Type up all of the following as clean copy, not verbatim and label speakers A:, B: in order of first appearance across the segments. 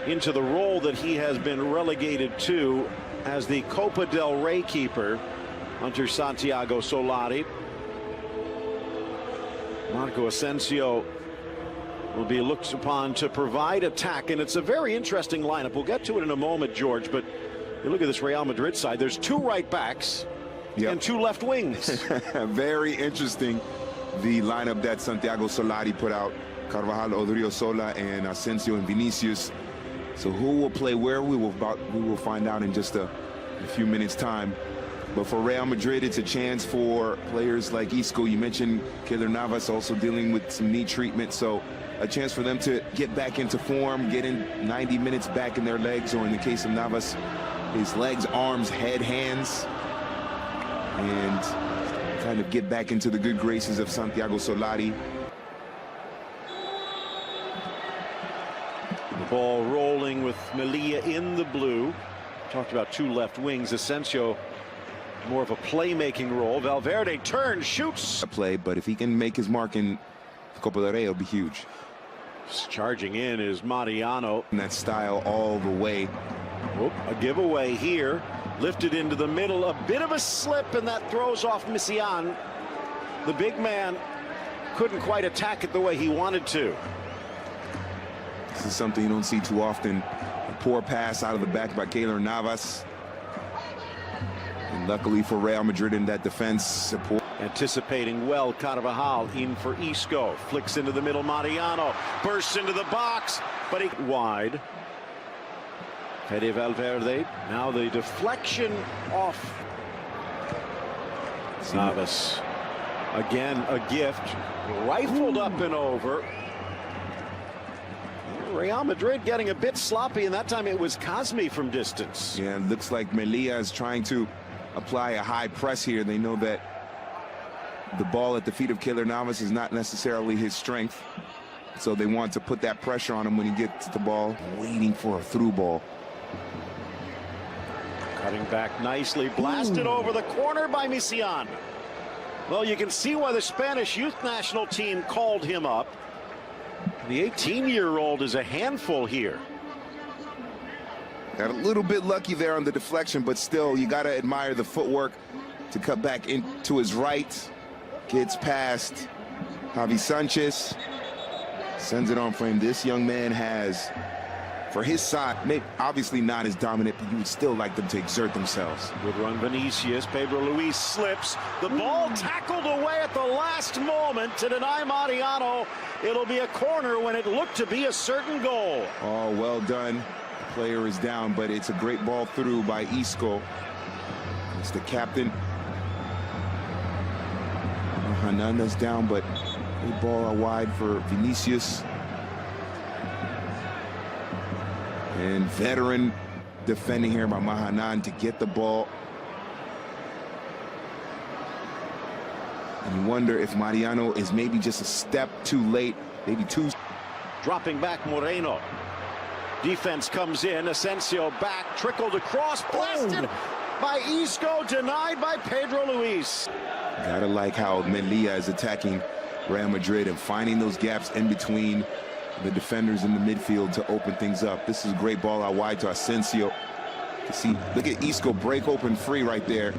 A: into the role that he has been relegated to as the Copa del Rey keeper under Santiago Solari. Marco Asensio will be looked upon to provide attack, and it's a very interesting lineup. We'll get to it in a moment, George, but you look at this Real Madrid side. There's 2 right backs and 2 left wings.
B: Very interesting, the lineup that Santiago Solari put out. Carvajal, Odriozola, and Asensio and Vinicius. So who will play where, we will find out in just a few minutes' time. But for Real Madrid, it's a chance for players like Isco. You mentioned Keylor Navas also dealing with some knee treatment. So a chance for them to get back into form, get in 90 minutes back in their legs, or in the case of Navas, his legs, arms, head, hands, and kind of get back into the good graces of Santiago Solari.
A: The ball rolling with Melilla in the blue. Talked about 2 left wings. Asensio, more of a playmaking role. Valverde turns, shoots.
B: A play, but if he can make his mark in Copa del Rey, it'll be huge.
A: Charging in is Mariano.
B: In that style all the way.
A: Oop, a giveaway here. Lifted into the middle. A bit of a slip, and that throws off Messian. The big man couldn't quite attack it the way he wanted to.
B: This is something you don't see too often. A poor pass out of the back by Keylor Navas. And luckily for Real Madrid in that defense support.
A: Anticipating well, Carvajal in for Isco. Flicks into the middle, Mariano. Bursts into the box, but he wide. Fede Valverde. Now the deflection off Navas. Again, a gift. Rifled up and over. Real Madrid getting a bit sloppy, and that time it was Cosme from distance.
B: Yeah, it looks like Melilla is trying to apply a high press here. They know that the ball at the feet of Keylor Navas is not necessarily his strength, so they want to put that pressure on him when he gets the ball, waiting for a through ball.
A: Cutting back nicely, blasted over the corner by Messian. Well, you can see why the Spanish youth national team called him up. The 18-year-old is a handful here.
B: Got a little bit lucky there on the deflection, but still, you got to admire the footwork to cut back into his right. Gets past Javi Sanchez. Sends it on for him. This young man has, for his side, maybe obviously not as dominant, but you would still like them to exert themselves.
A: Good run, Vinicius. Pedro Luis slips. The ball tackled away at the last moment to deny Mariano. It'll be a corner when it looked to be a certain goal.
B: Oh, well done. The player is down, but it's a great ball through by Isco. It's the captain. Hernandez down, but a ball out wide for Vinicius. And veteran defending here by Mahanan to get the ball. And you wonder if Mariano is maybe just a step too late, maybe 2.
A: Dropping back Moreno. Defense comes in. Asensio back, trickled across, blasted by Isco, denied by Pedro Luis.
B: Gotta like how Melilla is attacking Real Madrid and finding those gaps in between the defenders in the midfield to open things up. This is a great ball out wide to Asensio. You see, look at Isco break open free right there.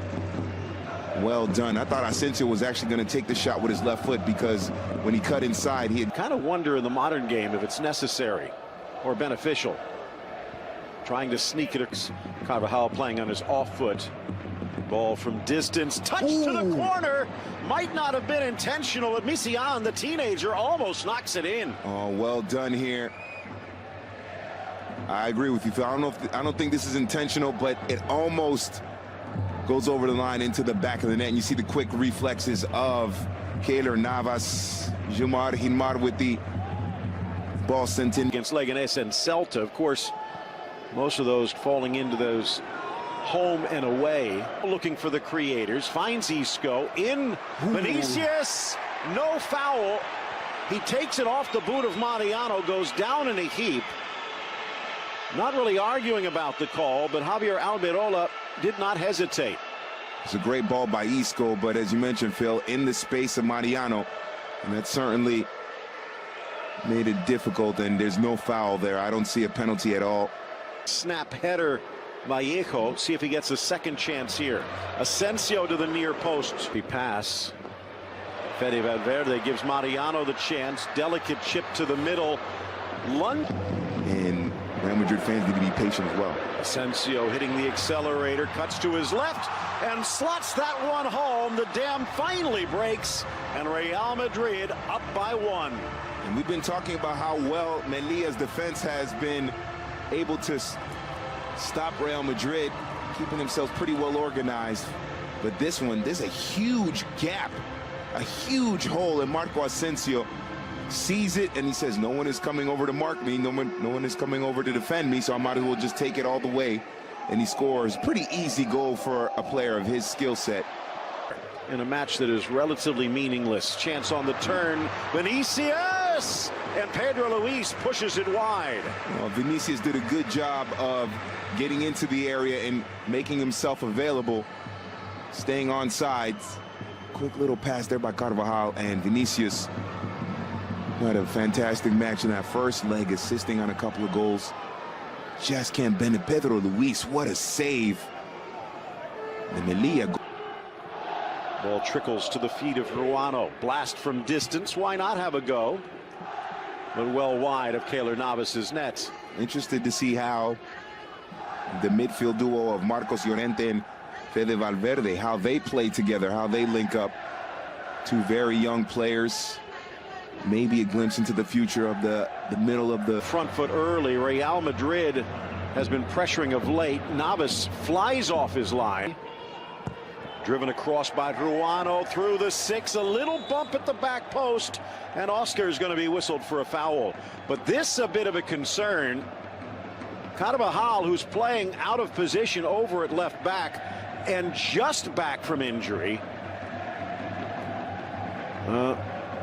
B: Well done. I thought Asensio was actually going to take the shot with his left foot, because when he cut inside, he had
A: kind of wonder in the modern game if it's necessary or beneficial. Trying to sneak it. Carvajal playing on his off foot. Ball from distance, touch to the corner. Might not have been intentional, but Messian, the teenager, almost knocks it in.
B: Oh, well done here. I agree with you, Phil. I don't think this is intentional, but it almost goes over the line into the back of the net. And you see the quick reflexes of Keylor Navas. Gilmar with the ball sent in.
A: Against Leganés and Celta, of course, most of those falling into those home and away. Looking for the creators, finds Isco in. Vinicius, no foul. He takes it off the boot of Mariano, goes down in a heap. Not really arguing about the call, but Javier Alberola did not hesitate.
B: It's a great ball by Isco, but as you mentioned, Phil, in the space of Mariano, and that certainly made it difficult, and there's no foul there. I don't see a penalty at all.
A: Snap header, Vallejo. See if he gets a second chance here. Asensio to the near post. He pass. Fede Valverde gives Mariano the chance. Delicate chip to the middle.
B: And Real Madrid fans need to be patient as well.
A: Asensio hitting the accelerator, cuts to his left and slots that one home. The dam finally breaks and Real Madrid up by 1.
B: And we've been talking about how well Melilla's defense has been able to stop Real Madrid, keeping themselves pretty well organized. But this one, there's a huge gap, a huge hole, and Marco Asensio sees it and he says, no one is coming over to mark me, no one is coming over to defend me, so I might as well just take it all the way. And he scores. Pretty easy goal for a player of his skill set.
A: In a match that is relatively meaningless. Chance on the turn. Vinicius! And Pedro Luis pushes it wide.
B: Well, Vinicius did a good job of getting into the area and making himself available, staying on sides. Quick little pass there by Carvajal, and Vinicius had a fantastic match in that first leg, assisting on a couple of goals. Just can't bend it. Pedro Luis, what a save. The Melilla.
A: Ball trickles to the feet of Ruano. Blast from distance. Why not have a go? But well wide of Keylor Navas's net.
B: Interested to see how the midfield duo of Marcos Llorente and Fede Valverde, how they play together, how they link up. Two very young players. Maybe a glimpse into the future of the middle of the
A: front foot early. Real Madrid has been pressuring of late. Navas flies off his line. Driven across by Ruano through the 6. A little bump at the back post, and Oscar is going to be whistled for a foul. But this a bit of a concern. Carvajal, who's playing out of position over at left back and just back from injury.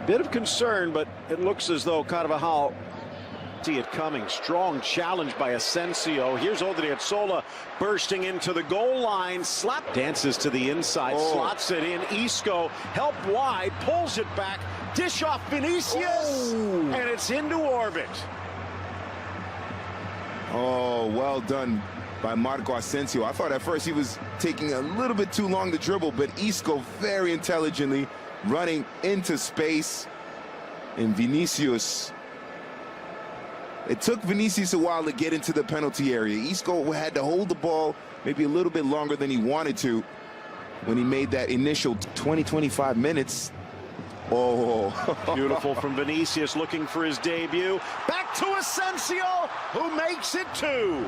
A: Bit of concern, but it looks as though Carvajal see it coming. Strong challenge by Asensio. Here's Odriozola bursting into the goal line. Slap dances to the inside, slots it in. Isco help wide, pulls it back, dish off Vinicius, and it's into orbit.
B: Oh, well done by Marco Asensio. I thought at first he was taking a little bit too long to dribble, but Isco very intelligently running into space, and Vinicius. It took Vinicius a while to get into the penalty area. Isco had to hold the ball maybe a little bit longer than he wanted to when he made that initial 20-25 minutes. Oh,
A: beautiful from Vinicius, looking for his debut. Back to Asensio, who makes it 2.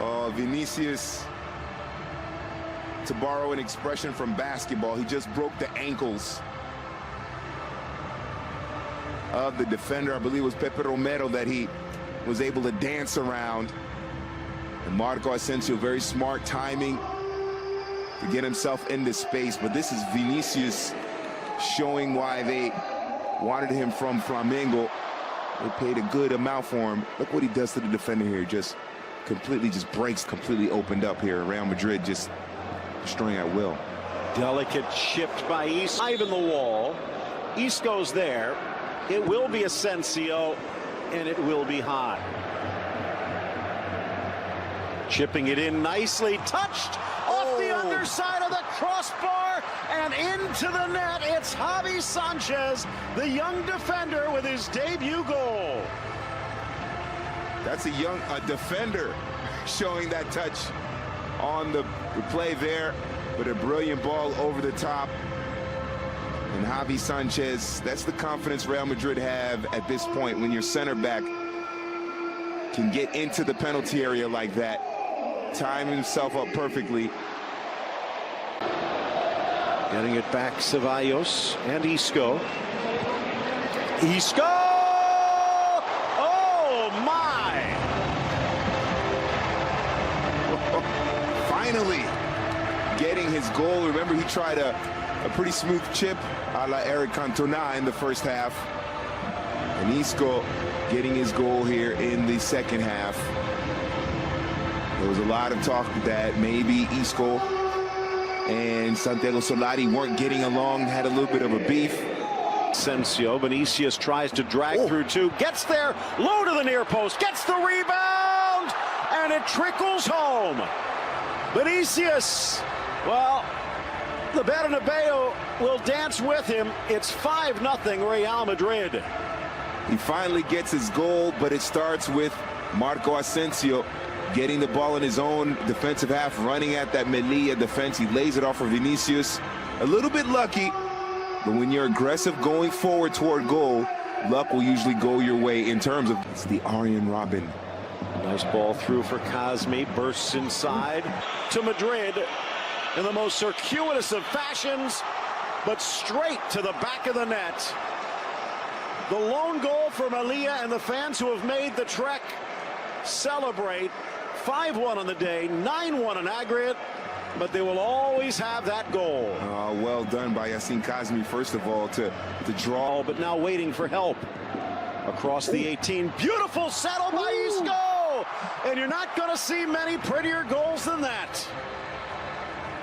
B: Oh, Vinicius, to borrow an expression from basketball, he just broke the ankles of the defender. I believe it was Pepe Romero that he was able to dance around. And Marco Asensio, very smart timing to get himself into space. But this is Vinicius showing why they wanted him from Flamengo. They paid a good amount for him. Look what he does to the defender here. Just breaks, completely opened up here. Real Madrid just destroying at will.
A: Delicate chipped by Isco. Dive in the wall. Isco's there. It will be Asensio, and it will be high. Chipping it in nicely, touched off the underside of the crossbar and into the net. It's Javi Sanchez, the young defender, with his debut goal.
B: That's a defender showing that touch on the play there, with a brilliant ball over the top. And Javi Sanchez, that's the confidence Real Madrid have at this point, when your center back can get into the penalty area like that, time himself up perfectly.
A: Getting it back, Ceballos and Isco. Isco! Oh, my!
B: Finally getting his goal. Remember, he tried a pretty smooth chip a la Eric Cantona in the first half. And Isco getting his goal here in the second half. There was a lot of talk that maybe Isco and Santiago Solari weren't getting along, had a little bit of a beef.
A: Asensio, Vinicius tries to drag through two, gets there, low to the near post, gets the rebound, and it trickles home. Vinicius, well, the Bernabeu will dance with him. It's 5-0 Real Madrid.
B: He finally gets his goal, but it starts with Marco Asensio getting the ball in his own defensive half, running at that Melilla defense. He lays it off for Vinicius. A little bit lucky, but when you're aggressive going forward toward goal, luck will usually go your way in terms of it's the Arjen Robben.
A: Nice ball through for Kazmi, bursts inside to Madrid in the most circuitous of fashions, but straight to the back of the net. The lone goal for Melilla, and the fans who have made the trek celebrate. 5-1 on the day, 9-1 in aggregate, but they will always have that goal.
B: Well done by Yassine Kazmi, first of all, to draw.
A: But now waiting for help across the 18. Beautiful settle by Isco, and you're not going to see many prettier goals than that.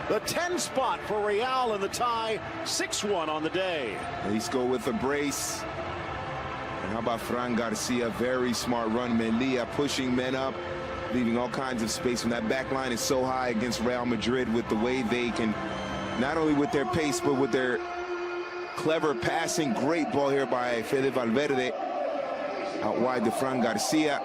A: The 10 spot for Real in the tie, 6-1 on the day.
B: Isco with a brace. And how about Fran Garcia? Very smart run. Melilla pushing men up, leaving all kinds of space. When that back line is so high against Real Madrid, with the way they can, not only with their pace, but with their clever passing. Great ball here by Fede Valverde. Out wide to Fran Garcia.